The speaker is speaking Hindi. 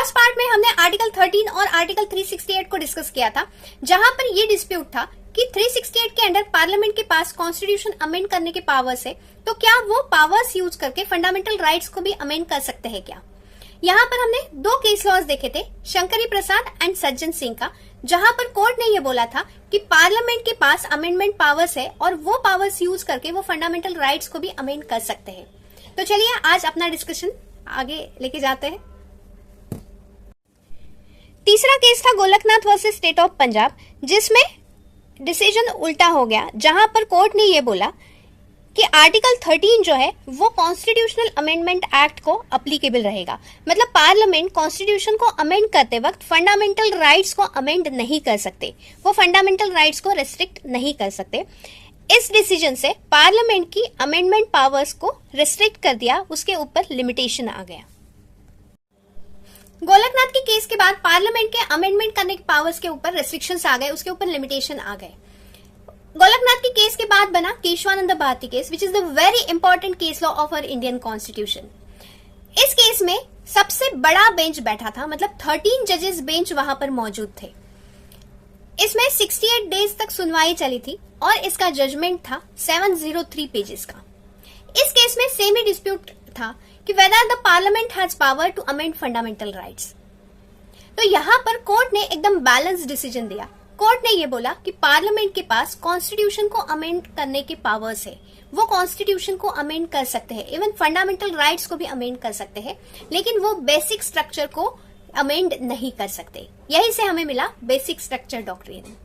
फर्स्ट पार्ट में हमने आर्टिकल 13 और आर्टिकल 368 को डिस्कस किया था, जहां पर ये डिस्प्यूट था कि 368 के अंडर पार्लियामेंट के पास कॉन्स्टिट्यूशन अमेंड करने के पावर्स है, तो क्या वो पावर्स यूज करके फंडामेंटल राइट्स को भी अमेंड कर सकते हैं क्या। यहाँ पर हमने दो केस लॉज देखे थे, शंकरी प्रसाद एंड सज्जन सिंह का, जहां पर कोर्ट ने ये बोला था कि पार्लियामेंट के पास अमेंडमेंट पावर्स है और वो पावर्स यूज करके वो फंडामेंटल राइट्स को भी अमेंड कर सकते हैं। तो चलिए आज अपना डिस्कशन आगे लेके जाते हैं। तीसरा केस था Golaknath versus state of Punjab, जिसमें डिसीजन उल्टा हो गया, जहां पर कोर्ट ने ये बोला कि आर्टिकल 13 जो है वो कॉन्स्टिट्यूशनल अमेंडमेंट एक्ट को अप्लीकेबल रहेगा। मतलब पार्लियामेंट कॉन्स्टिट्यूशन को अमेंड करते वक्त फंडामेंटल राइट्स को अमेंड नहीं कर सकते, वो फंडामेंटल राइट्स को रेस्ट्रिक्ट नहीं कर सकते। इस डिसीजन से पार्लियामेंट की अमेंडमेंट पावर्स को रेस्ट्रिक्ट कर दिया, उसके ऊपर लिमिटेशन आ गया। गोलकनाथ के केस के बाद पार्लियामेंट के अमेंडमेंट करने के पावर्स के ऊपर रेस्ट्रिक्शंस आ गए, उसके ऊपर लिमिटेशन आ गए। गोलकनाथ के केस के बाद बना Keshavananda Bharati case, which is the very important case law of our Indian constitution. इस केस में सबसे बड़ा बेंच बैठा था, मतलब 13 जजेस बेंच वहां पर मौजूद थे। इसमें 68 डेज तक सुनवाई चली थी और इसका जजमेंट था 703 पेजेस का। इस केस में सेम ही डिस्प्यूट था कि whether the parliament has power to amend fundamental rights. तो यहां पर कोर्ट ने एकदम बैलेंस डिसीजन दिया। कोर्ट ने यह बोला कि पार्लियामेंट के पास कॉन्स्टिट्यूशन को अमेंड करने के पावर्स है, वो कॉन्स्टिट्यूशन को अमेंड कर सकते हैं, इवन फंडामेंटल राइट्स को भी अमेंड कर सकते हैं, लेकिन वो बेसिक स्ट्रक्चर को अमेंड नहीं कर सकते। यही से हमें मिला बेसिक स्ट्रक्चर डॉक्ट्रिन।